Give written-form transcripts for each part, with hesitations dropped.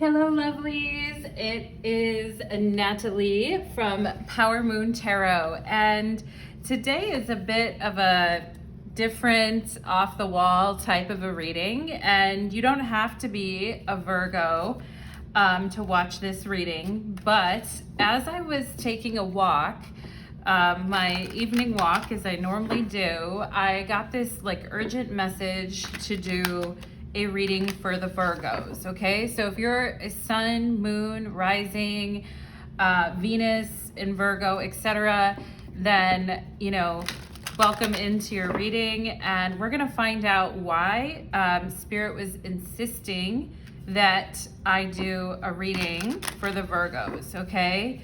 Hello, lovelies. It is Natalie from Power Moon Tarot, and today is a bit of a different, off-the-wall type of a reading, and you don't have to be a Virgo to watch this reading, but as I was taking a walk, my evening walk, as I normally do, I got this like urgent message to do a reading for the Virgos, okay? So if you're a sun, moon, rising, Venus in Virgo, etc., then, welcome into your reading. And we're gonna find out why Spirit was insisting that I do a reading for the Virgos, okay?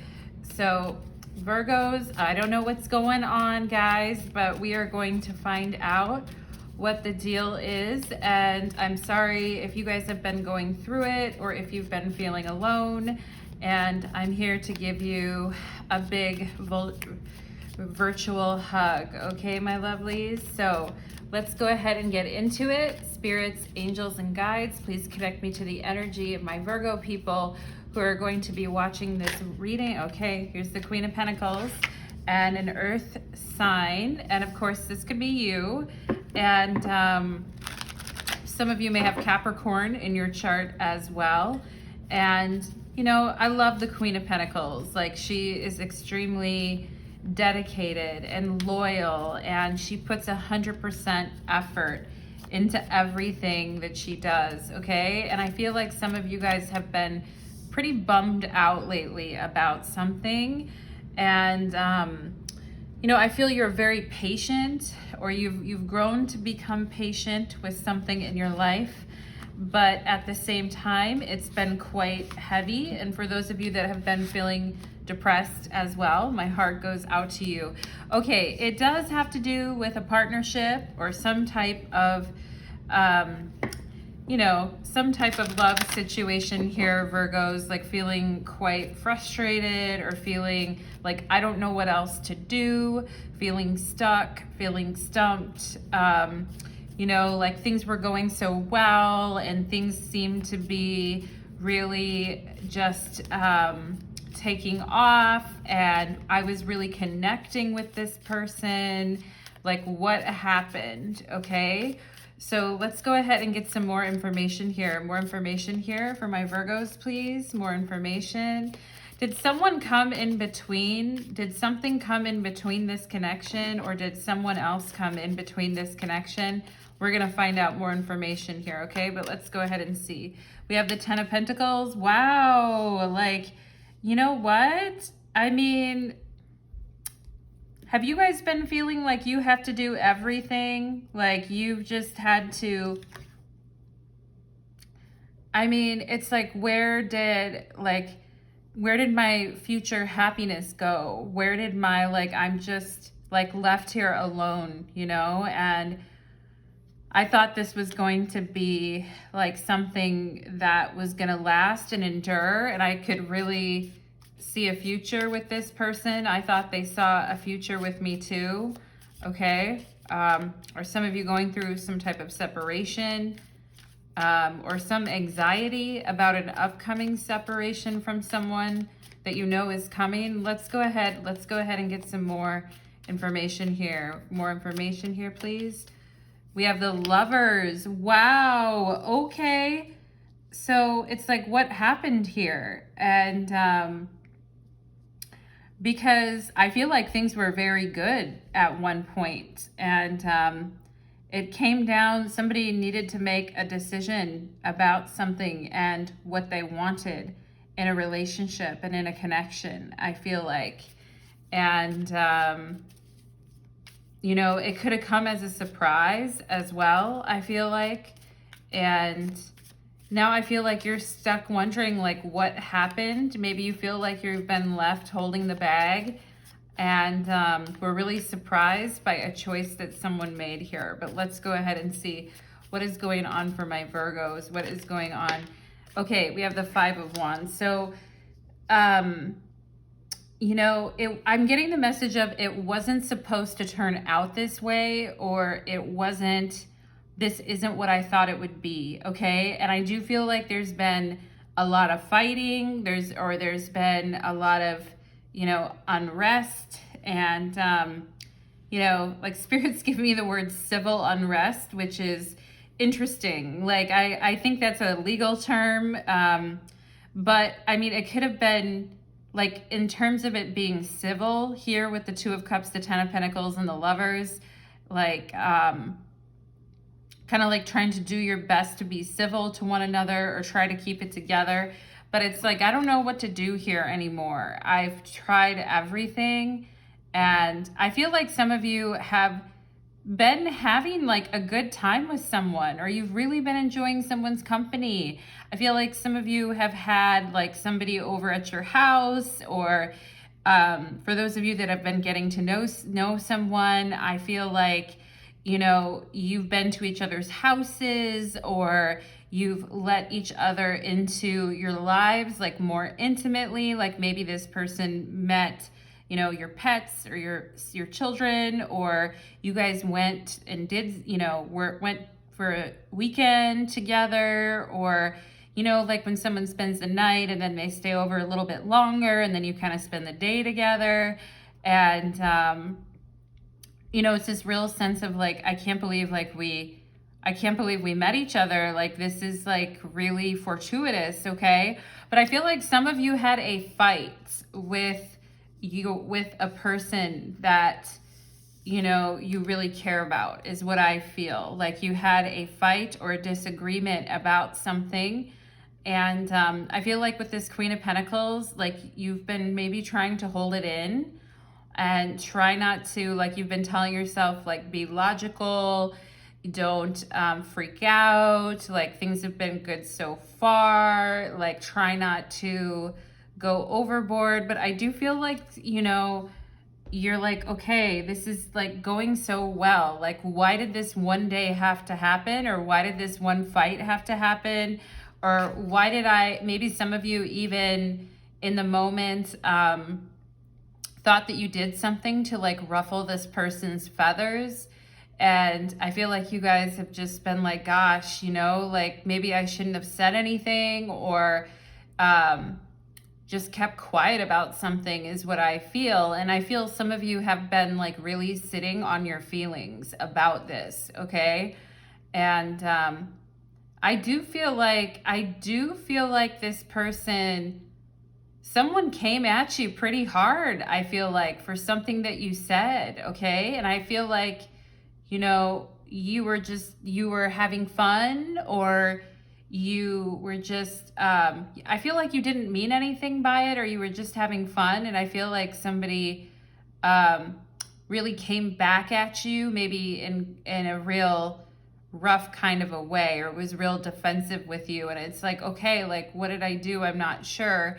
So Virgos, I don't know what's going on, guys, but we are going to find out what the deal is. And I'm sorry if you guys have been going through it or if you've been feeling alone. And I'm here to give you a big virtual hug, okay, my lovelies? So let's go ahead and get into it. Spirits, angels, and guides, please connect me to the energy of my Virgo people who are going to be watching this reading. Okay, here's the Queen of Pentacles and an earth sign. And of course, this could be you. And some of you may have Capricorn in your chart as well. And, I love the Queen of Pentacles. Like, she is extremely dedicated and loyal, and she puts 100% effort into everything that she does, okay? And I feel like some of you guys have been pretty bummed out lately about something. And, I feel you're very patient, or you've grown to become patient with something in your life, but at the same time, it's been quite heavy. And for those of you that have been feeling depressed as well, my heart goes out to you. Okay, it does have to do with a partnership or some type of, some type of love situation here, Virgos, like feeling quite frustrated or feeling like I don't know what else to do, feeling stuck, feeling stumped, like things were going so well and things seemed to be really just taking off, and I was really connecting with this person. Like, what happened? Okay. So let's go ahead and get some more information here. More information here for my Virgos, please. More information. Did someone come in between? Did something come in between this connection, or did someone else come in between this connection? We're going to find out more information here, okay? But let's go ahead and see. We have the Ten of Pentacles. Wow. Like, you know what? I mean, have you guys been feeling like you have to do everything? Like you've just had to, it's like, where did my future happiness go? Where did my, I'm just left here alone, and I thought this was going to be something that was going to last and endure, and I could really see a future with this person. I thought they saw a future with me too, okay? Or some of you going through some type of separation, or some anxiety about an upcoming separation from someone that is coming. Let's go ahead and get some more information here. More information here, please. We have the Lovers. Wow. Okay. So it's like, what happened here? And because I feel like things were very good at one point, and it came down, somebody needed to make a decision about something and what they wanted in a relationship and in a connection, I feel like. And it could have come as a surprise as well, I feel like. And now I feel like you're stuck wondering what happened. Maybe you feel like you've been left holding the bag, and we're really surprised by a choice that someone made here. But let's go ahead and see what is going on for my Virgos. What is going on? Okay, we have the Five of Wands. So, I'm getting the message of it wasn't supposed to turn out this way, or this isn't what I thought it would be, okay? And I do feel like there's been a lot of fighting. There's been a lot of, unrest, and, like spirits give me the word civil unrest, which is interesting. Like, I think that's a legal term. But I mean, it could have been like, in terms of it being civil here with the Two of Cups, the Ten of Pentacles, and the Lovers, like, kind of like trying to do your best to be civil to one another or try to keep it together. But it's like, I don't know what to do here anymore. I've tried everything, and I feel like some of you have been having like a good time with someone, or you've really been enjoying someone's company. I feel like some of you have had like somebody over at your house, or for those of you that have been getting to know someone, I feel like, you've been to each other's houses, or you've let each other into your lives like more intimately. Like maybe this person met, your pets or your children, or you guys went and did, went for a weekend together, or, like when someone spends the night and then they stay over a little bit longer and then you kind of spend the day together. And, it's this real sense of like, I can't believe we met each other. Like, this is like really fortuitous. Okay. But I feel like some of you had a fight with a person that, you really care about, is what I feel. Like you had a fight or a disagreement about something. And I feel like with this Queen of Pentacles, like you've been maybe trying to hold it in and try not to, like you've been telling yourself, like, be logical, don't freak out, like things have been good so far, like try not to go overboard. But I do feel like, you're like, okay, this is like going so well. Like, why did this one day have to happen? Or why did this one fight have to happen? Or why did maybe some of you even in the moment thought that you did something to like ruffle this person's feathers. And I feel like you guys have just been like, gosh, like maybe I shouldn't have said anything, or just kept quiet about something, is what I feel. And I feel some of you have been like really sitting on your feelings about this, okay? And I do feel like this person, someone came at you pretty hard, I feel like, for something that you said, okay? And I feel like, you were having fun, or you were just, I feel like you didn't mean anything by it, or you were just having fun. And I feel like somebody really came back at you, maybe in a real rough kind of a way, or was real defensive with you. And it's like, okay, like, what did I do? I'm not sure.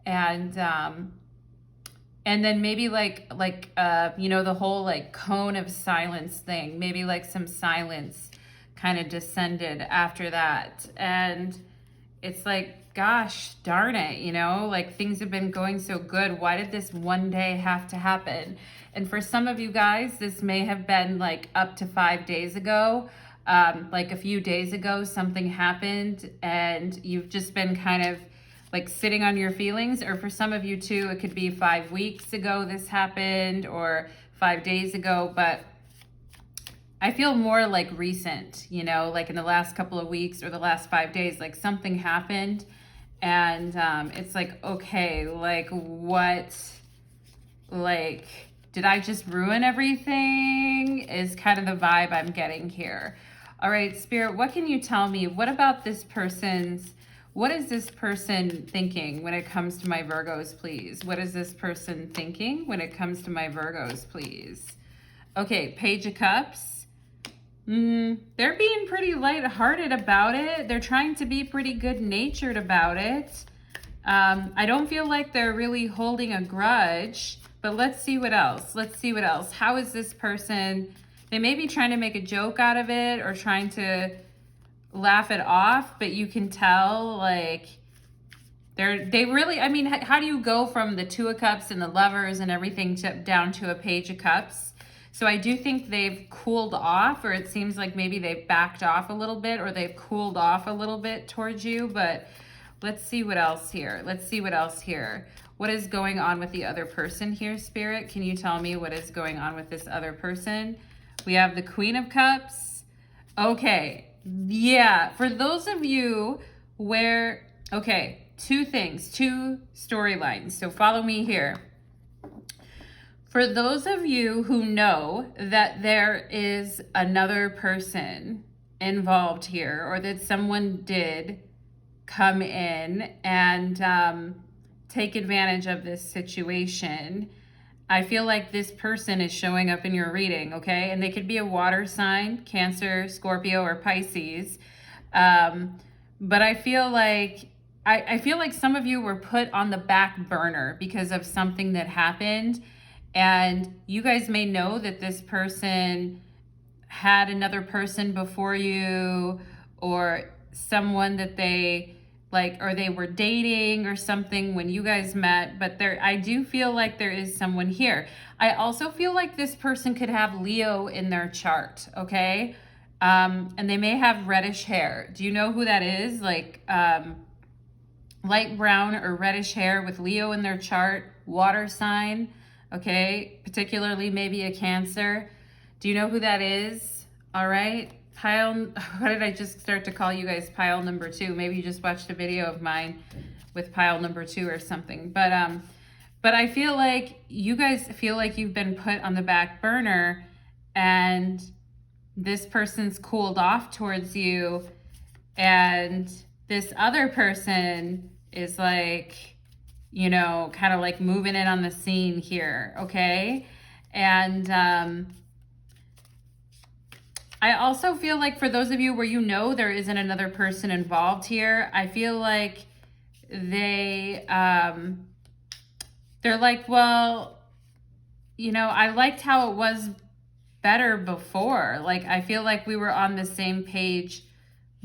And then maybe the whole like cone of silence thing, maybe like some silence kind of descended after that. And it's like, gosh darn it, like things have been going so good. Why did this one day have to happen? And for some of you guys, this may have been like up to 5 days ago. Like a few days ago, something happened and you've just been kind of like sitting on your feelings. Or for some of you too, it could be 5 weeks ago this happened, or 5 days ago. But I feel more like recent, like in the last couple of weeks or the last 5 days, like something happened. And it's like, okay, like what, like, did I just ruin everything? Is kind of the vibe I'm getting here. All right, Spirit, what can you tell me? What about this person's, what is this person thinking when it comes to my Virgos, please? What is this person thinking when it comes to my Virgos, please? Okay, Page of Cups. They're being pretty lighthearted about it. They're trying to be pretty good-natured about it. I don't feel like they're really holding a grudge, but let's see what else. Let's see what else. How is this person? They may be trying to make a joke out of it or trying to laugh it off, but you can tell like they really, I mean, how do you go from the Two of Cups and the Lovers and everything down to a Page of Cups? So I do think they've cooled off, or it seems like maybe they've backed off a little bit, or they've cooled off a little bit towards you. But Let's see what else here. Let's see what else here. What is going on with the other person here, Spirit? Can you tell me what is going on with this other person? We have the Queen of Cups. Okay, yeah, for those of you where, okay, two things, two storylines. So follow me here. For those of you who know that there is another person involved here, or that someone did come in and take advantage of this situation, I feel like this person is showing up in your reading, okay? And they could be a water sign, Cancer, Scorpio, or Pisces. But I feel like I feel like some of you were put on the back burner because of something that happened. And you guys may know that this person had another person before you, or someone that they like, or they were dating or something when you guys met. But I do feel like there is someone here. I also feel like this person could have Leo in their chart, okay? And they may have reddish hair. Do you know who that is? Like light brown or reddish hair with Leo in their chart, water sign. Okay, particularly maybe a Cancer. Do you know who that is? All right, pile, what did I just start to call you guys? Pile number 2. Maybe you just watched a video of mine with pile number 2 or something. But I feel like you guys feel like you've been put on the back burner, and this person's cooled off towards you, and this other person is like, you know, kind of like moving in on the scene here, okay? And I also feel like for those of you where you know there isn't another person involved here, I feel like they're like, well, you know, I liked how it was better before. Like, I feel like we were on the same page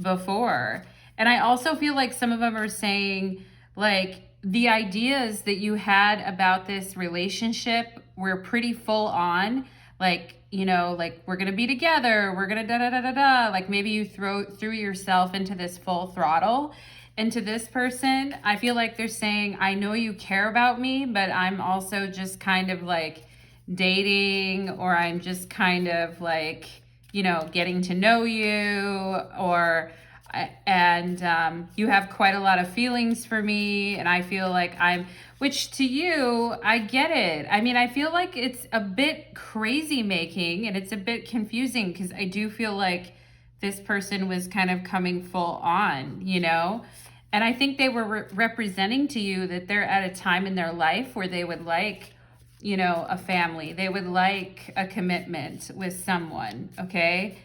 before. And I also feel like some of them are saying, like, the ideas that you had about this relationship were pretty full on, like, you know, like, we're gonna be together, we're gonna da da da da da, like maybe you threw yourself into this full throttle into this person. I feel like they're saying, I know you care about me, but I'm also just kind of like dating, or I'm just kind of like, you know, getting to know you, and you have quite a lot of feelings for me, and I feel like which to you, I get it. I mean, I feel like it's a bit crazy making, and it's a bit confusing, because I do feel like this person was kind of coming full on, you know? And I think they were representing to you that they're at a time in their life where they would like, you know, a family. They would like a commitment with someone, okay?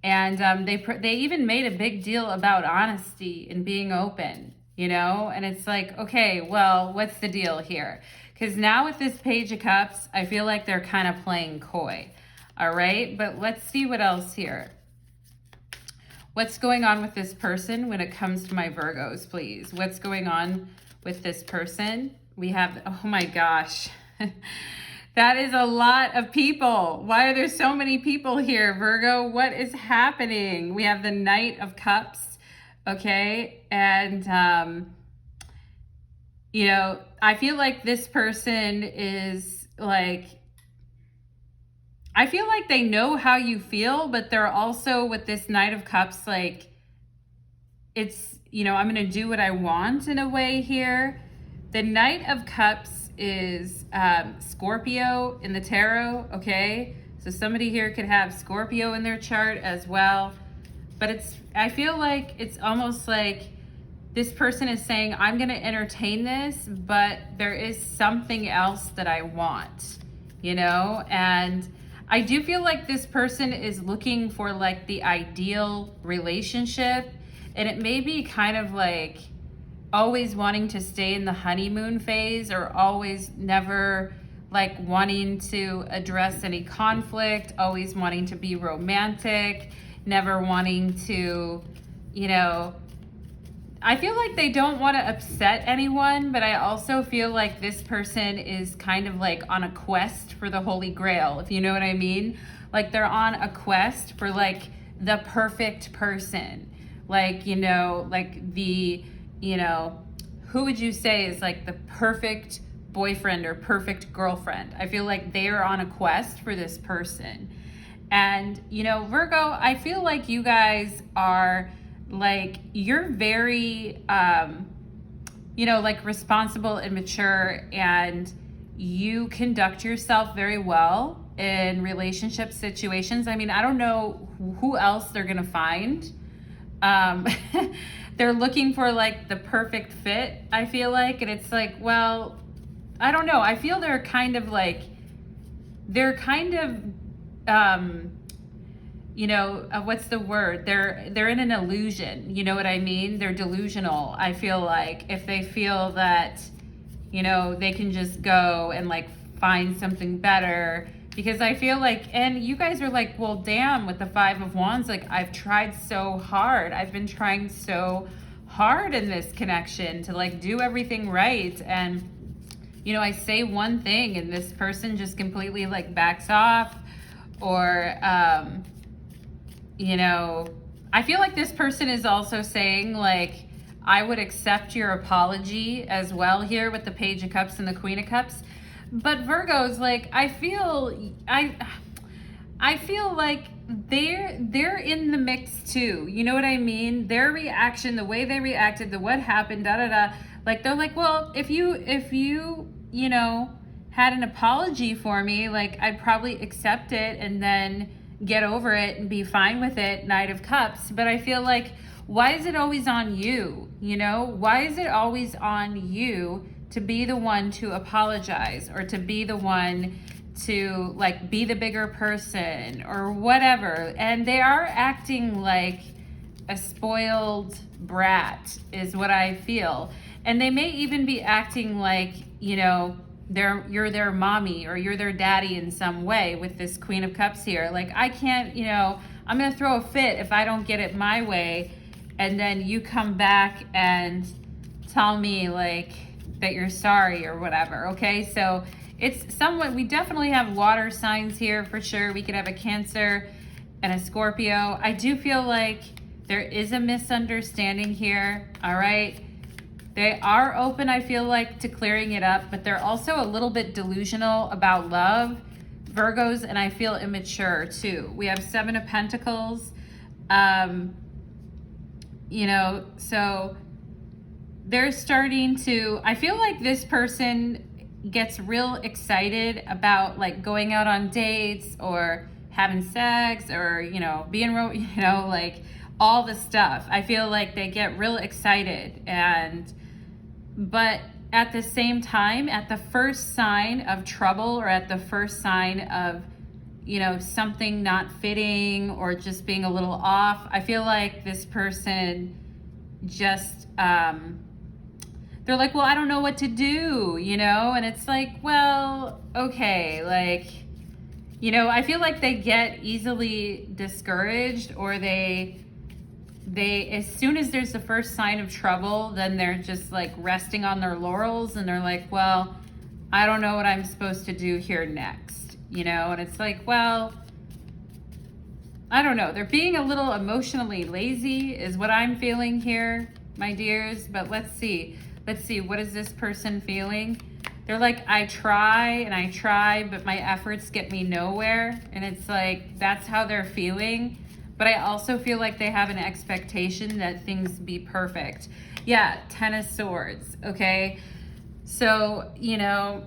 And they even made a big deal about honesty and being open, you know? And it's like, okay, well, what's the deal here? Because now with this Page of Cups, I feel like they're kind of playing coy, all right? But let's see what else here. What's going on with this person when it comes to my Virgos, please? What's going on with this person? We have, oh my gosh. That is a lot of people. Why are there so many people here, Virgo? What is happening? We have the Knight of Cups, okay? And, you know, I feel like this person is like, I feel like they know how you feel, but they're also with this Knight of Cups, like, it's, you know, I'm going to do what I want in a way here. The Knight of Cups is Scorpio in the tarot, okay? So somebody here could have Scorpio in their chart as well. But I feel like it's almost like this person is saying, I'm going to entertain this, but there is something else that I want, you know? And I do feel like this person is looking for like the ideal relationship, and it may be kind of like always wanting to stay in the honeymoon phase, or always never like wanting to address any conflict, always wanting to be romantic, never wanting to, you know, I feel like they don't want to upset anyone, but I also feel like this person is kind of like on a quest for the Holy Grail, if you know what I mean. Like they're on a quest for like the perfect person, like, you know, like the, you know, who would you say is like the perfect boyfriend or perfect girlfriend? I feel like they are on a quest for this person. And, you know, Virgo, I feel like you guys are like, you're very, you know, like responsible and mature, and you conduct yourself very well in relationship situations. I mean, I don't know who else they're going to find. They're looking for like the perfect fit, I feel like. And it's like, well, I don't know. I feel they're kind of, you know, what's the word? They're in an illusion. You know what I mean? They're delusional. I feel like if they feel that, you know, they can just go and like find something better, because I feel like, and you guys are like, well, damn, with the Five of Wands, like I've tried so hard. I've been trying so hard in this connection to like do everything right. And, you know, I say one thing and this person just completely like backs off, or, you know, I feel like this person is also saying like, I would accept your apology as well here with the Page of Cups and the Queen of Cups. But Virgos, like, I feel like they're in the mix too. You know what I mean? Their reaction, the way they reacted, the what happened, like they're like, well, if you you know, had an apology for me, like I'd probably accept it and then get over it and be fine with it, Knight of Cups. But I feel like, why is it always on you? You know, why is it always on you to be the one to apologize, or to be the one to like be the bigger person or whatever? And they are acting like a spoiled brat is what I feel. And they may even be acting like, you know, you're their mommy or you're their daddy in some way with this Queen of Cups here. Like, I can't, you know, I'm gonna throw a fit if I don't get it my way, and then you come back and tell me like that you're sorry or whatever. Okay, so it's somewhat, we definitely have water signs here for sure. We could have a Cancer and a Scorpio. I do feel like there is a misunderstanding here. All right, they are open, I feel like, to clearing it up, but they're also a little bit delusional about love, Virgos, and I feel immature too. We have Seven of Pentacles, you know, so they're starting to, I feel like this person gets real excited about like going out on dates or having sex or, you know, being, you know, like all the stuff. I feel like they get real excited, but at the same time, at the first sign of trouble or at the first sign of, you know, something not fitting or just being a little off, I feel like this person just, they're like, well, I don't know what to do, you know? And it's like, well, okay, like, you know, I feel like they get easily discouraged, or they, as soon as there's the first sign of trouble, then they're just like resting on their laurels, and they're like, well, I don't know what I'm supposed to do here next, you know? And it's like, well, I don't know. They're being a little emotionally lazy is what I'm feeling here, my dears. But let's see. Let's see. What is this person feeling? They're like, I try, but my efforts get me nowhere. And it's like, that's how they're feeling. But I also feel like they have an expectation that things be perfect. Yeah, Ten of Swords, okay? So, you know,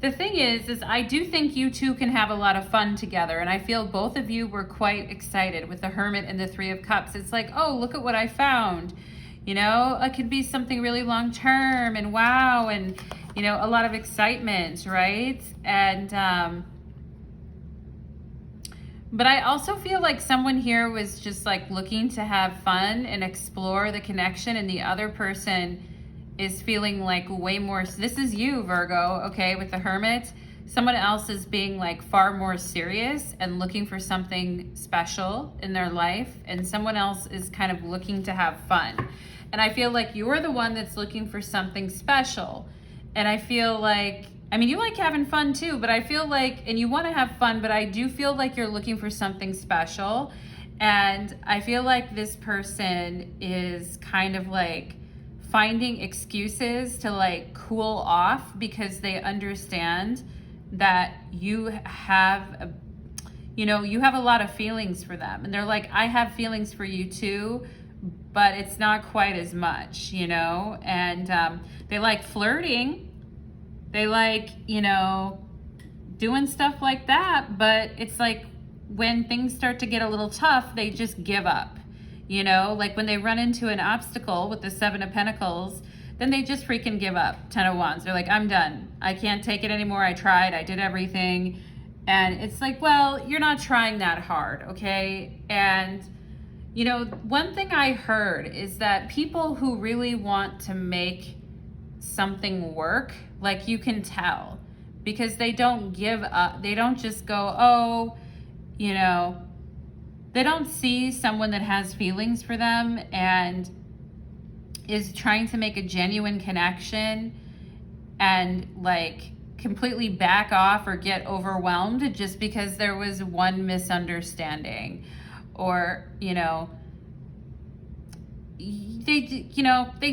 the thing is I do think you two can have a lot of fun together. And I feel both of you were quite excited with the Hermit and the Three of Cups. It's like, oh, look at what I found. You know, it could be something really long term and wow. And, you know, a lot of excitement, right? And, but I also feel like someone here was just like looking to have fun and explore the connection, and the other person is feeling like way more, this is you, Virgo, okay, with the Hermit. Someone else is being like far more serious and looking for something special in their life, and someone else is kind of looking to have fun. And I feel like you're the one that's looking for something special. And I feel like, I mean, you like having fun too, but I feel like, and you want to have fun, but I do feel like you're looking for something special. And I feel like this person is kind of like finding excuses to like cool off because they understand that you have you have a lot of feelings for them, and they're like, I have feelings for you too, but it's not quite as much, and they like flirting, they like doing stuff like that, but it's like when things start to get a little tough, they just give up, like when they run into an obstacle with the Seven of Pentacles, then they just freaking give up. Ten of Wands, they're like, I'm done, I can't take it anymore, I tried, I did everything. And it's like, well, you're not trying that hard, okay? And one thing I heard is that people who really want to make something work, like, you can tell, because they don't give up. They don't just go, oh, they don't see someone that has feelings for them and is trying to make a genuine connection and like completely back off or get overwhelmed just because there was one misunderstanding, or they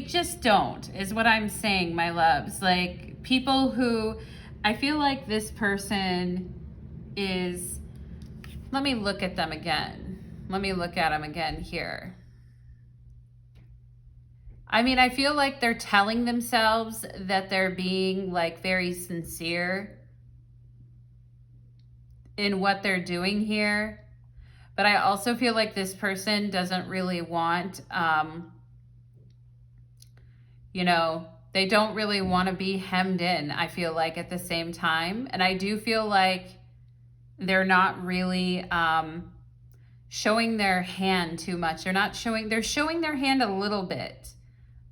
just don't, is what I'm saying, my loves. Like, people who, I feel like this person is, let me look at them again. Let me look at them again here. I mean, I feel like they're telling themselves that they're being like very sincere in what they're doing here. But I also feel like this person doesn't really want, they don't really want to be hemmed in, I feel like, at the same time. And I do feel like they're not really showing their hand too much. They're showing their hand a little bit,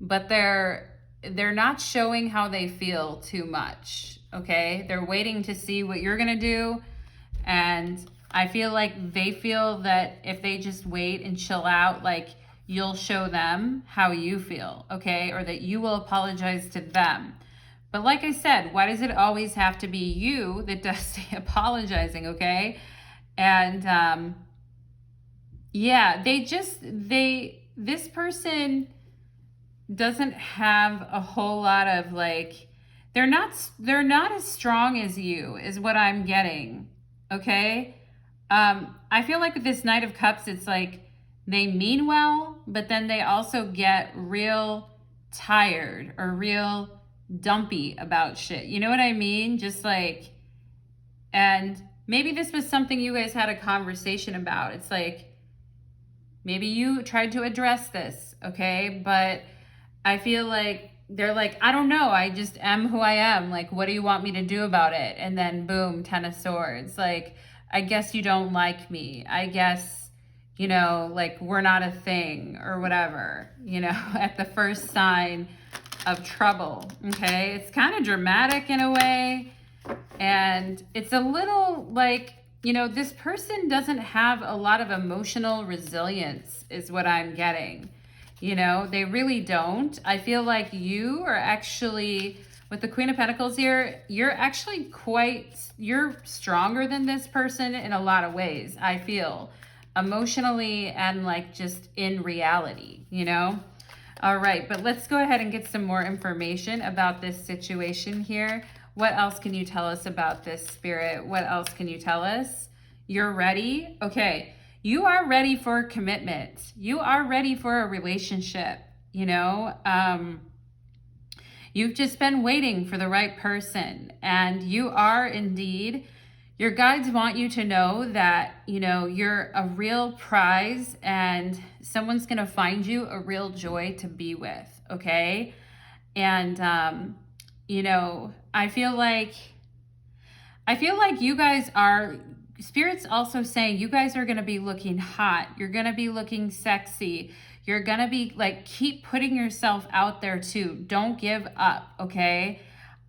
but they're not showing how they feel too much, okay? They're waiting to see what you're gonna do, and I feel like they feel that if they just wait and chill out, like, you'll show them how you feel, okay? Or that you will apologize to them. But like I said, why does it always have to be you that does the apologizing, okay? And yeah, this person doesn't have a whole lot of like, they're not as strong as you, is what I'm getting, okay? I feel like with this Knight of Cups, it's like they mean well, but then they also get real tired or real dumpy about shit. You know what I mean? Just like, and maybe this was something you guys had a conversation about. It's like, maybe you tried to address this, okay? But I feel like they're like, I don't know, I just am who I am. Like, what do you want me to do about it? And then boom, Ten of Swords. Like, I guess you don't like me. I guess, like, we're not a thing or whatever, at the first sign of trouble, okay? It's kind of dramatic in a way. And it's a little like, this person doesn't have a lot of emotional resilience, is what I'm getting. They really don't. I feel like you are actually, with the Queen of Pentacles here, you're actually you're stronger than this person in a lot of ways, I feel, emotionally and like just in reality, All right, but let's go ahead and get some more information about this situation here. What else can you tell us about this, Spirit? What else can you tell us? You're ready? Okay. You are ready for commitment. You are ready for a relationship, you've just been waiting for the right person, and you are indeed, your guides want you to know that, you're a real prize, and someone's going to find you a real joy to be with, okay? And, I feel like you guys are, Spirit's also saying you guys are going to be looking hot. You're going to be looking sexy. You're going to be like, keep putting yourself out there too. Don't give up, okay?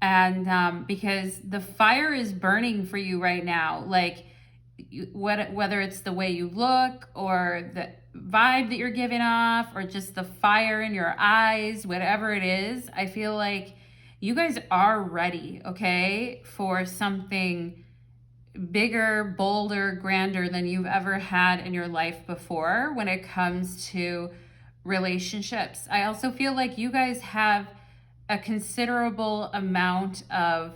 And because the fire is burning for you right now. Like, whether it's the way you look or the vibe that you're giving off or just the fire in your eyes, whatever it is, I feel like you guys are ready, okay, for something bigger, bolder, grander than you've ever had in your life before when it comes to relationships. I also feel like you guys have a considerable amount of,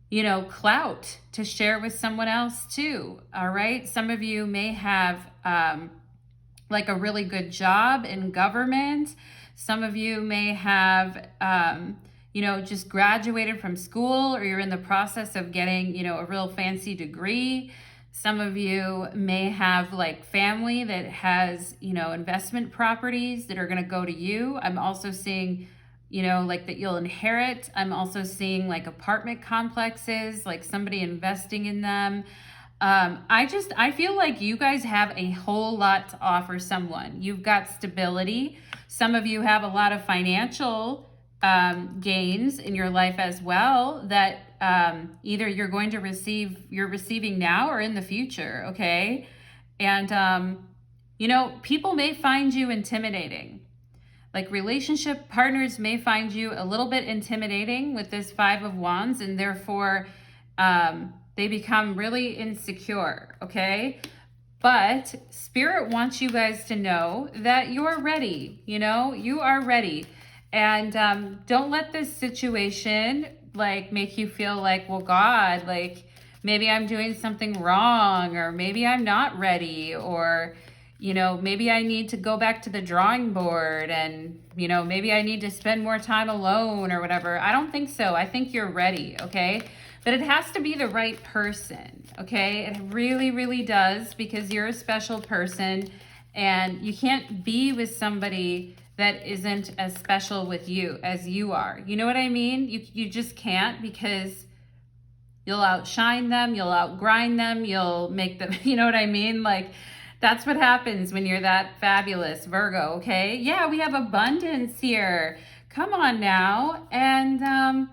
you know, clout to share with someone else too. All right. Some of you may have like a really good job in government. Some of you may have, you know, just graduated from school, or you're in the process of getting, you know, a real fancy degree. Some of you may have like family that has, you know, investment properties that are going to go to you. I'm also seeing, you know, like that you'll inherit. I'm also seeing like apartment complexes, like somebody investing in them. I feel like you guys have a whole lot to offer someone. You've got stability. Some of you have a lot of financial gains in your life as well that either you're going to receive, you're receiving now or in the future, okay? And, you know, people may find you intimidating. Like relationship partners may find you a little bit intimidating with this Five of Wands, and therefore they become really insecure, okay? But Spirit wants you guys to know that you're ready, you know, you are ready. And don't let this situation like make you feel like, well, God, like maybe I'm doing something wrong, or maybe I'm not ready, or, you know, maybe I need to go back to the drawing board, and, you know, maybe I need to spend more time alone or whatever. I don't think so. I think you're ready, okay? But it has to be the right person, okay? It really, really does, because you're a special person, and you can't be with somebody that isn't as special with you as you are. You know what I mean? You just can't, because you'll outshine them, you'll outgrind them, you'll make them, you know what I mean? Like, that's what happens when you're that fabulous, Virgo, okay? Yeah, we have abundance here. Come on now. And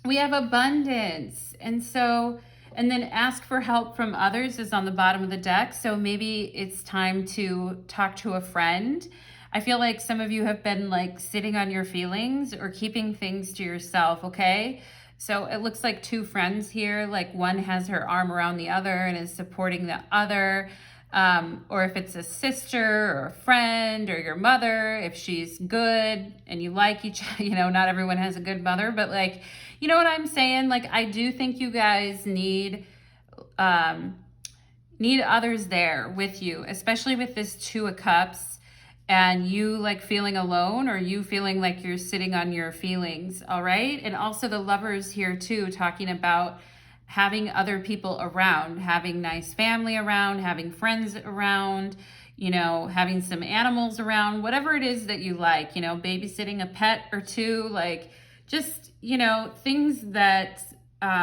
we have abundance. And so, and then ask for help from others is on the bottom of the deck. So maybe it's time to talk to a friend. I feel like some of you have been like sitting on your feelings or keeping things to yourself, okay? So it looks like two friends here, like one has her arm around the other and is supporting the other. Or if it's a sister or a friend or your mother, if she's good and you like each, you know, not everyone has a good mother, but like, you know what I'm saying? Like, I do think you guys need others there with you, especially with this Two of Cups, and you like feeling alone, or you feeling like you're sitting on your feelings. All right. And also the Lovers here too, talking about having other people around, having nice family around, having friends around, you know, having some animals around, whatever it is that you like, you know, babysitting a pet or two, like just, you know, things that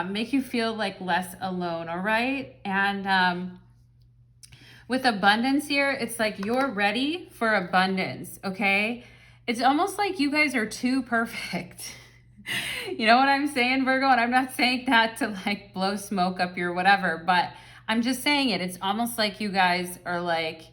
make you feel like less alone. All right. And with abundance here, it's like you're ready for abundance. Okay. It's almost like you guys are too perfect. You know what I'm saying, Virgo? And I'm not saying that to like blow smoke up your whatever, but I'm just saying it. It's almost like you guys are like,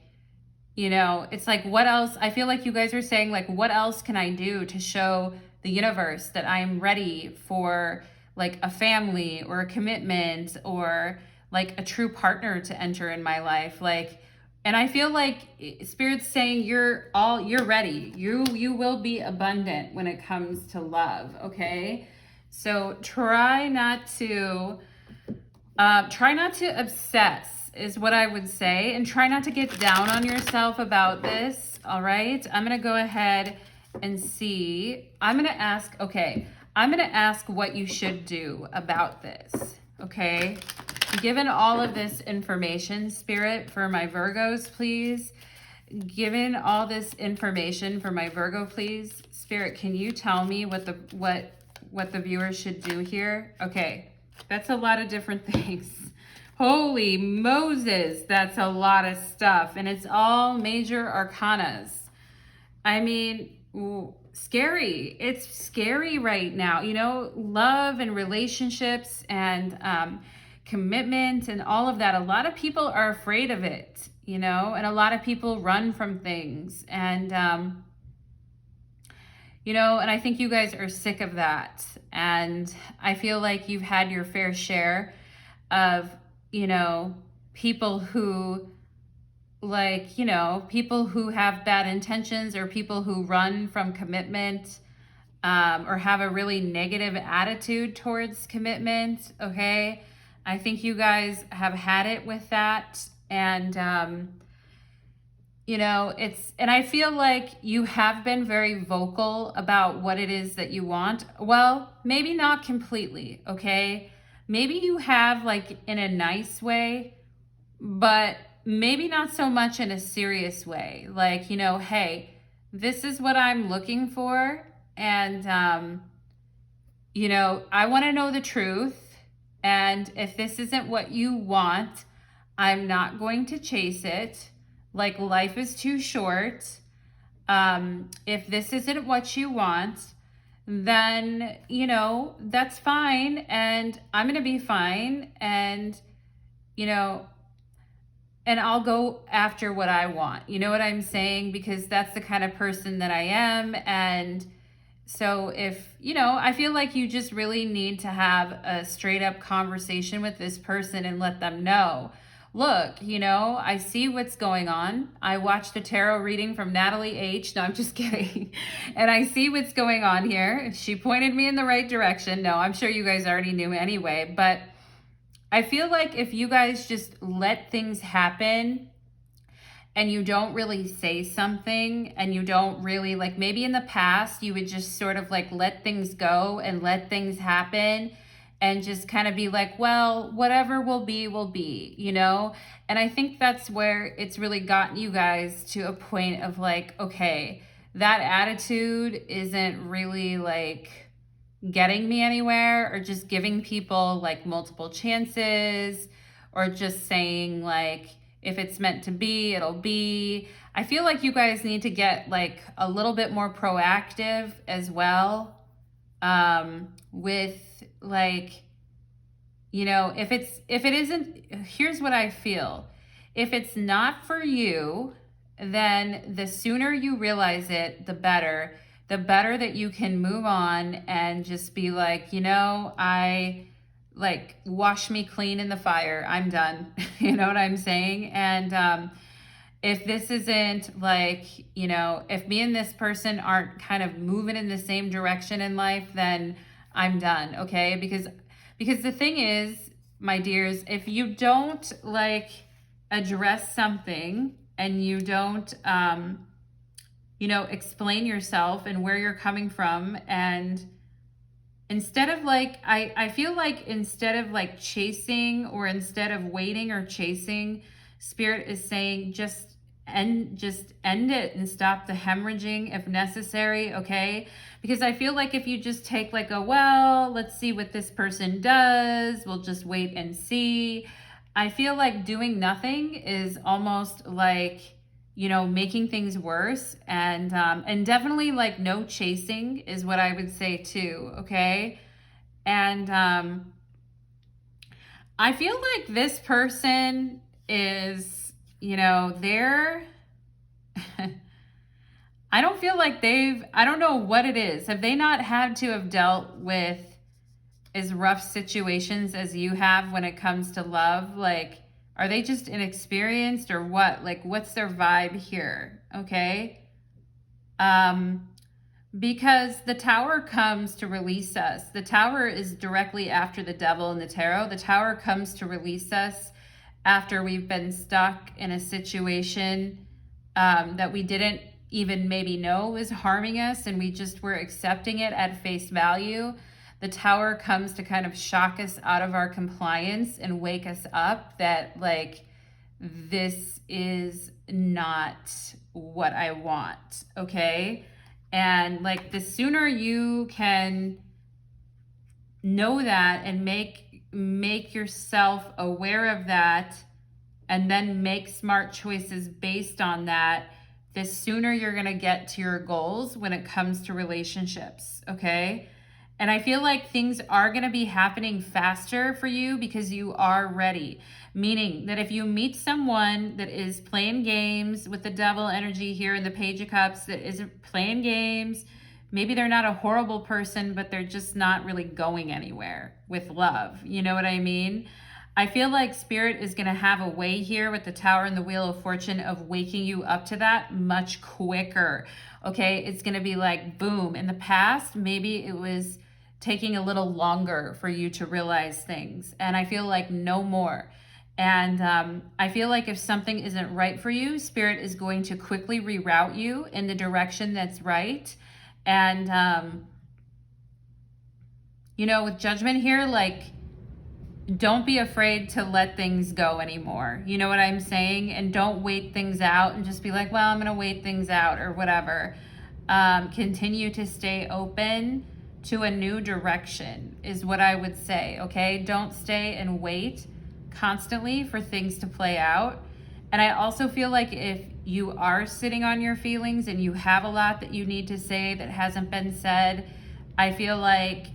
you know, it's like, what else? I feel like you guys are saying like, what else can I do to show the universe that I'm ready for like a family or a commitment or like a true partner to enter in my life? Like, and I feel like Spirit's saying you're ready. You will be abundant when it comes to love, okay? So try not to obsess is what I would say, and try not to get down on yourself about this, all right? I'm going to go ahead and see. I'm going to ask what you should do about this, okay? Given all of this information, Spirit, for my Virgos, please. Given all this information for my Virgo, please. Spirit, can you tell me what the viewers should do here? Okay, that's a lot of different things. Holy Moses, that's a lot of stuff. And it's all major arcanas. I mean, scary. It's scary right now. You know, love and relationships and commitment and all of that. A lot of people are afraid of it, you know, and a lot of people run from things. And, you know, and I think you guys are sick of that. And I feel like you've had your fair share of, you know, people who like, you know, people who have bad intentions or people who run from commitment, or have a really negative attitude towards commitment. Okay. I think you guys have had it with that. And, you know, and I feel like you have been very vocal about what it is that you want. Well, maybe not completely. Okay. Maybe you have, like, in a nice way, but maybe not so much in a serious way. Like, you know, hey, this is what I'm looking for. And, you know, I want to know the truth. And if this isn't what you want, I'm not going to chase it. Like, life is too short. If this isn't what you want, then, you know, that's fine. And I'm going to be fine. And, you know, and I'll go after what I want. You know what I'm saying? Because that's the kind of person that I am. And so if, you know, I feel like you just really need to have a straight up conversation with this person and let them know, look, you know, I see what's going on. I watched a tarot reading from Natalie H. No, I'm just kidding. And I see what's going on here. She pointed me in the right direction. No, I'm sure you guys already knew anyway, but I feel like if you guys just let things happen and you don't really say something, and you don't really, like, maybe in the past you would just sort of like let things go and let things happen and just kind of be like, well, whatever will be, you know? And I think that's where it's really gotten you guys to a point of like, okay, that attitude isn't really like getting me anywhere, or just giving people like multiple chances, or just saying like, if it's meant to be, it'll be. I feel like you guys need to get like a little bit more proactive as well, with like, you know, if it isn't, here's what I feel. If it's not for you, then the sooner you realize it, the better that you can move on and just be like, you know, I like, wash me clean in the fire. I'm done. You know what I'm saying? And if this isn't like, you know, if me and this person aren't kind of moving in the same direction in life, then I'm done. Okay. Because the thing is, my dears, if you don't like address something and you don't, you know, explain yourself and where you're coming from, and instead of like, I feel like instead of like chasing, or instead of waiting or chasing, Spirit is saying just end it and stop the hemorrhaging if necessary, okay? Because I feel like if you just take like a, well, let's see what this person does, we'll just wait and see. I feel like doing nothing is almost like, you know, making things worse. And definitely like no chasing is what I would say too. Okay. And I feel like this person is, you know, they're, I don't feel like I don't know what it is. Have they not had to have dealt with as rough situations as you have when it comes to love? Like, are they just inexperienced or what? Like, what's their vibe here? Okay. Because the Tower comes to release us. The Tower is directly after the Devil in the tarot. The Tower comes to release us after we've been stuck in a situation that we didn't even maybe know was harming us, and we just were accepting it at face value. The Tower comes to kind of shock us out of our compliance and wake us up that like, this is not what I want, okay? And like, the sooner you can know that and make yourself aware of that, and then make smart choices based on that, the sooner you're going to get to your goals when it comes to relationships, okay? And I feel like things are going to be happening faster for you because you are ready. Meaning that if you meet someone that is playing games with the Devil energy here in the Page of Cups, that isn't playing games, maybe they're not a horrible person, but they're just not really going anywhere with love. You know what I mean? I feel like Spirit is going to have a way here with the Tower and the Wheel of Fortune of waking you up to that much quicker. Okay, it's going to be like boom. In the past, maybe it was taking a little longer for you to realize things. And I feel like no more. And I feel like if something isn't right for you, Spirit is going to quickly reroute you in the direction that's right. And, you know, with Judgment here, like, don't be afraid to let things go anymore. You know what I'm saying? And don't wait things out and just be like, well, I'm going to wait things out or whatever. Continue to stay open to a new direction is what I would say, okay? Don't stay and wait constantly for things to play out. And I also feel like if you are sitting on your feelings and you have a lot that you need to say that hasn't been said, I feel like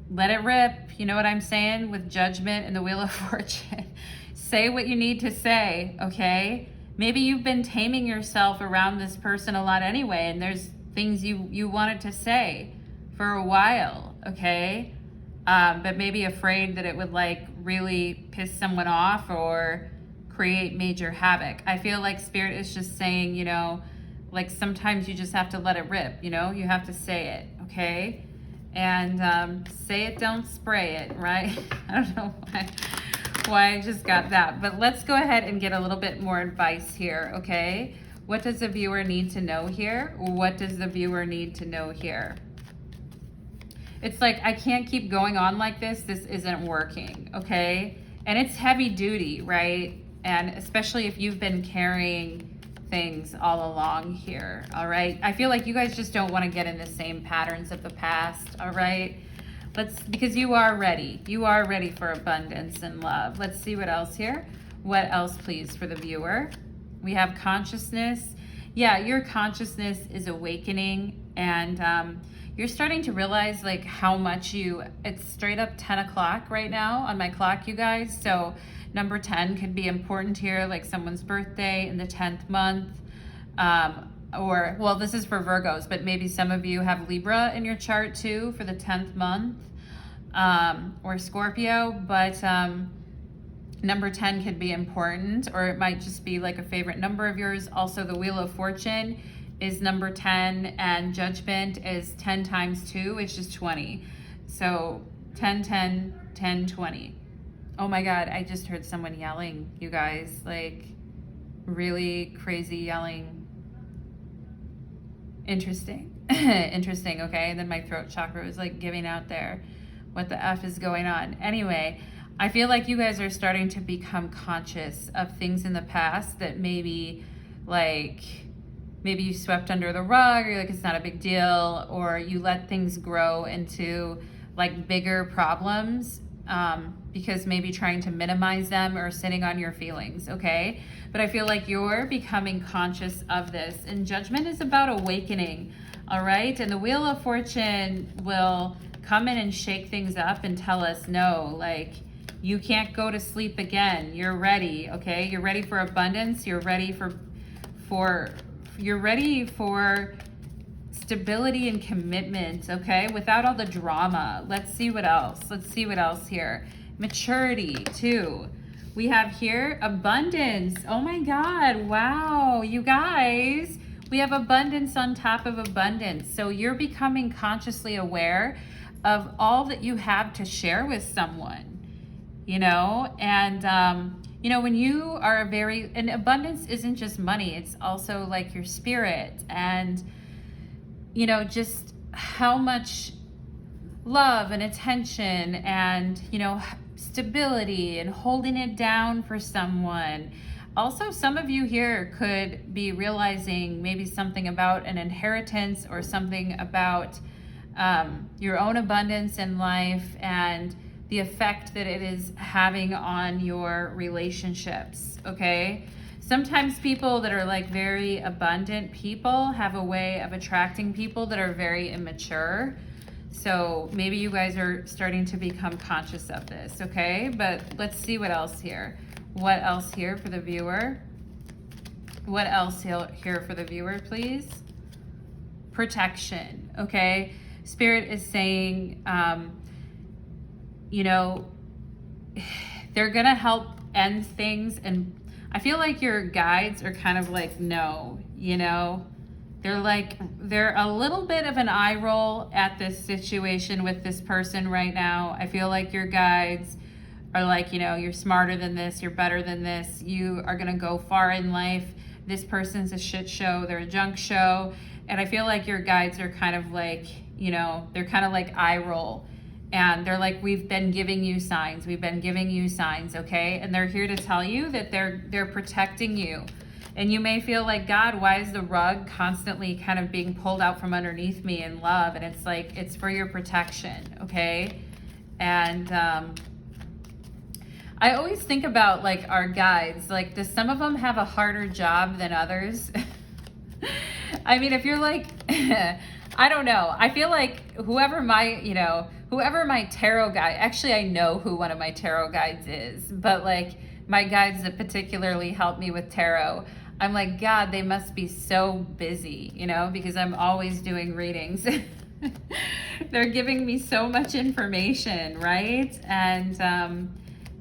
let it rip. You know what I'm saying? With Judgment and the Wheel of Fortune. Say what you need to say, okay? Maybe you've been taming yourself around this person a lot anyway, and there's things you wanted to say for a while, okay? But maybe afraid that it would like really piss someone off or create major havoc. I feel like Spirit is just saying, you know, like sometimes you just have to let it rip, you know? You have to say it, okay? And say it, don't spray it, right? I don't know why I just got that. But let's go ahead and get a little bit more advice here, okay? What does the viewer need to know here? What does the viewer need to know here? It's like, I can't keep going on like this. This isn't working, okay? And it's heavy duty, right? And especially if you've been carrying things all along here, all right? I feel like you guys just don't want to get in the same patterns of the past, all right? Because you are ready. You are ready for abundance and love. Let's see what else here. What else, please, for the viewer? We have consciousness. Yeah, your consciousness is awakening, and you're starting to realize like how much it's straight up 10 o'clock right now on my clock, you guys. So number 10 could be important here, like someone's birthday in the 10th month. Or, well, this is for Virgos, but maybe some of you have Libra in your chart too for the 10th month, or Scorpio. But number 10 could be important, or it might just be like a favorite number of yours. Also, the Wheel of Fortune is number 10, and Judgment is 10 times 2, which is 20. So 10, 10, 10, 20. Oh my God, I just heard someone yelling, you guys, like really crazy yelling. Interesting. Interesting, okay? And then my throat chakra was like giving out there. What the F is going on? Anyway, I feel like you guys are starting to become conscious of things in the past that maybe you swept under the rug, or you're like, it's not a big deal, or you let things grow into like bigger problems because maybe trying to minimize them or sitting on your feelings, okay? But I feel like you're becoming conscious of this, and Judgment is about awakening, all right? And the Wheel of Fortune will come in and shake things up and tell us, no, like, you can't go to sleep again. You're ready, okay? You're ready for abundance. You're ready you're ready for stability and commitment, okay? Without all the drama. Let's see what else. Let's see what else here. Maturity, too. We have here abundance. Oh my God, wow, you guys. We have abundance on top of abundance. So you're becoming consciously aware of all that you have to share with someone, you know? And, you know, when you are and abundance isn't just money, it's also like your spirit and, you know, just how much love and attention and, you know, stability and holding it down for someone. Also, some of you here could be realizing maybe something about an inheritance or something about your own abundance in life and the effect that it is having on your relationships, okay? Sometimes people that are like very abundant people have a way of attracting people that are very immature. So maybe you guys are starting to become conscious of this, okay? But let's see what else here. What else here for the viewer? What else here for the viewer, please? Protection, okay? Spirit is saying, you know, they're gonna help end things. And I feel like your guides are kind of like, no, you know, they're a little bit of an eye roll at this situation with this person right now. I feel like your guides are like, you know, you're smarter than this, you're better than this, you are gonna go far in life. This person's a shit show, they're a junk show. And I feel like your guides are kind of like, you know, they're kind of like eye roll. And they're like, we've been giving you signs, we've been giving you signs, okay? And they're here to tell you that they're protecting you. And you may feel like, God, why is the rug constantly kind of being pulled out from underneath me in love? And it's like, it's for your protection, okay? And I always think about like our guides, like, do some of them have a harder job than others? I mean, if you're like, I don't know. I feel like whoever my tarot guide, actually I know who one of my tarot guides is, but like my guides that particularly help me with tarot, I'm like, God, they must be so busy, you know, because I'm always doing readings. They're giving me so much information, right? And,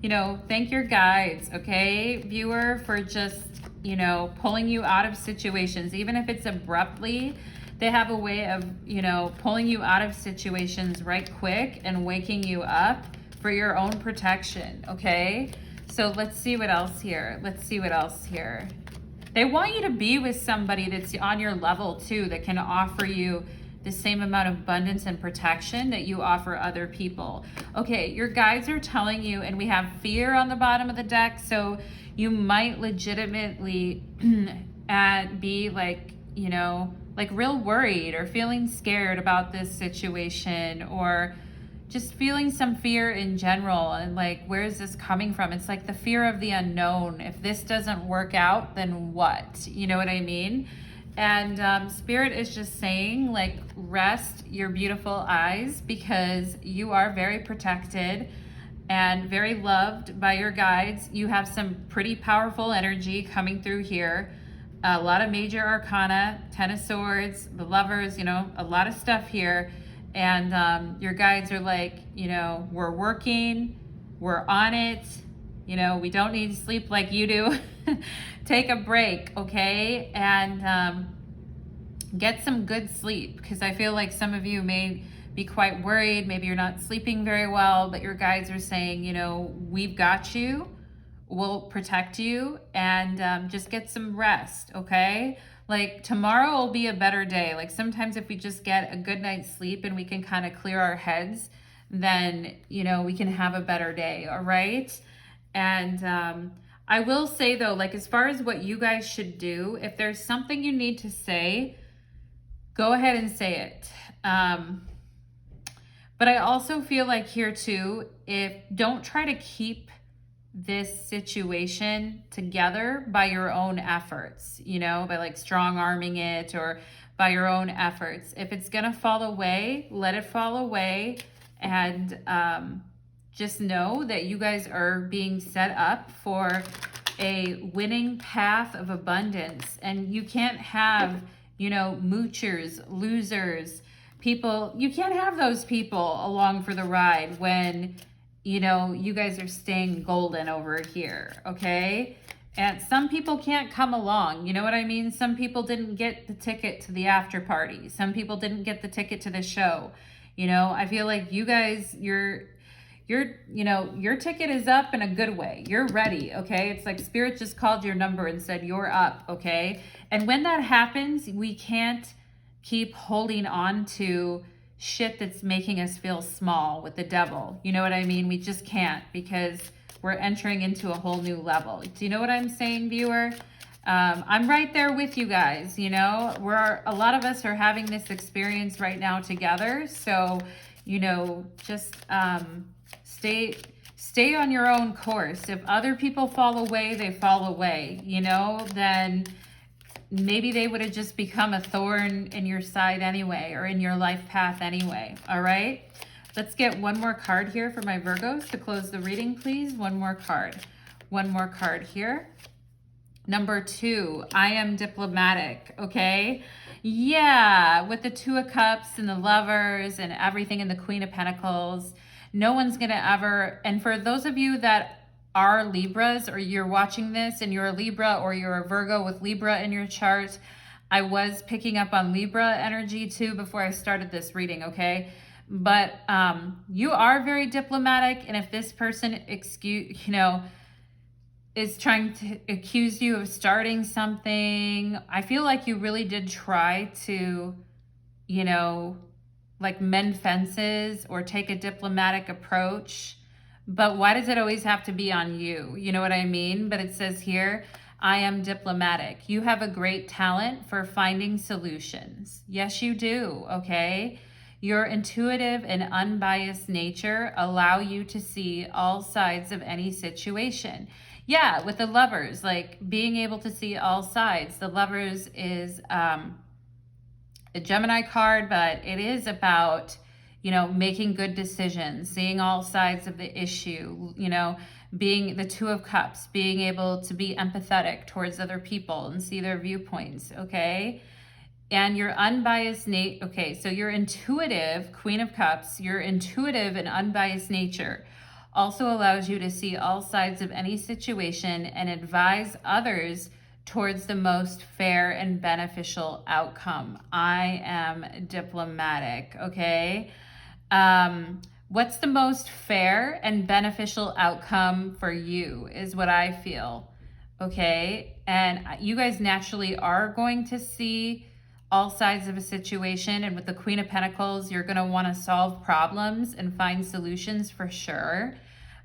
you know, thank your guides, okay, viewer, for just, you know, pulling you out of situations, even if it's abruptly. They have a way of, you know, pulling you out of situations right quick and waking you up for your own protection, okay? So let's see what else here. They want you to be with somebody that's on your level too, that can offer you the same amount of abundance and protection that you offer other people. Okay, your guides are telling you, and we have fear on the bottom of the deck, so you might legitimately be like, you know, like real worried or feeling scared about this situation, or just feeling some fear in general. And like, where is this coming from? It's like the fear of the unknown. If this doesn't work out, then what? You know what I mean? And Spirit is just saying, like, rest your beautiful eyes, because you are very protected and very loved by your guides. You have some pretty powerful energy coming through here. A lot of major arcana, 10 of swords, the lovers, you know, a lot of stuff here. And your guides are like, you know, we're working, we're on it, you know, we don't need sleep like you do. Take a break, okay? And get some good sleep, because I feel like some of you may be quite worried. Maybe you're not sleeping very well, but your guides are saying, you know, we've got you, we'll protect you, and just get some rest, okay? Like, tomorrow will be a better day. Like, sometimes if we just get a good night's sleep and we can kind of clear our heads, then, you know, we can have a better day, all right? And I will say though, like, as far as what you guys should do, if there's something you need to say, go ahead and say it. But I also feel like here too, don't try to keep this situation together by your own efforts, you know, by like strong arming it, or by your own efforts. If it's gonna fall away, let it fall away. And just know that you guys are being set up for a winning path of abundance. And you can't have, you know, moochers, losers, people. You can't have those people along for the ride when, you know, you guys are staying golden over here, okay? And some people can't come along, you know what I mean? Some people didn't get the ticket to the after party. Some people didn't get the ticket to the show. You know, I feel like you guys, you know, your ticket is up in a good way. You're ready, okay? It's like Spirit just called your number and said, you're up, okay? And when that happens, we can't keep holding on to shit that's making us feel small with the devil. You know what I mean? We just can't, because we're entering into a whole new level. Do you know what I'm saying, viewer? I'm right there with you guys, you know? A lot of us are having this experience right now together. So, you know, just stay on your own course. If other people fall away, they fall away, you know? Then maybe they would have just become a thorn in your side anyway, or in your life path anyway. All right, let's get one more card here for my Virgos to close the reading, please. One more card here. Number 2, I am diplomatic, okay? Yeah, with the 2 of Cups and the Lovers and everything, and the Queen of Pentacles. No one's gonna ever, and for those of you that are Libras, or you're watching this and you're a Libra, or you're a Virgo with Libra in your chart, I was picking up on Libra energy too before I started this reading, okay? But you are very diplomatic, and if this person is trying to accuse you of starting something, I feel like you really did try to, like mend fences or take a diplomatic approach. But why does it always have to be on you? You know what I mean? But it says here, I am diplomatic. You have a great talent for finding solutions. Yes, you do, okay? Your intuitive and unbiased nature allow you to see all sides of any situation. Yeah, with the Lovers, like being able to see all sides. The Lovers is a Gemini card, but it is about, making good decisions, seeing all sides of the issue, being the Two of Cups, being able to be empathetic towards other people and see their viewpoints, okay? And your unbiased so your intuitive, Queen of Cups, your intuitive and unbiased nature also allows you to see all sides of any situation and advise others towards the most fair and beneficial outcome. I am diplomatic, okay? What's the most fair and beneficial outcome for you is what I feel, okay? And you guys naturally are going to see all sides of a situation. And with the Queen of Pentacles, you're going to want to solve problems and find solutions for sure.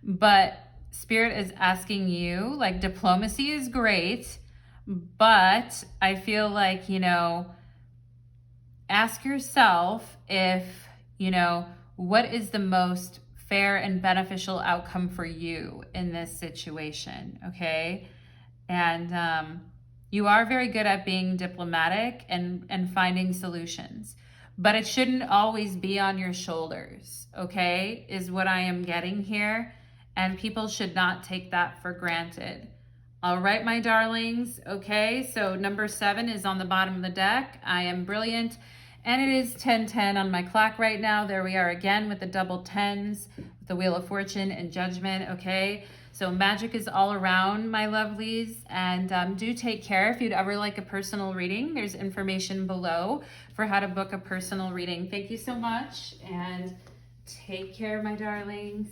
But Spirit is asking you, like, diplomacy is great, but I feel like, ask yourself if, what is the most fair and beneficial outcome for you in this situation, okay? And you are very good at being diplomatic and finding solutions, but it shouldn't always be on your shoulders, okay, is what I am getting here. And people should not take that for granted. All right, my darlings. Okay, so number 7 is on the bottom of the deck. I am brilliant. And it is 10:10 on my clock right now. There we are again with the double 10s, the Wheel of Fortune and Judgment, okay? So magic is all around, my lovelies. And do take care. If you'd ever like a personal reading, there's information below for how to book a personal reading. Thank you so much, and take care, my darlings.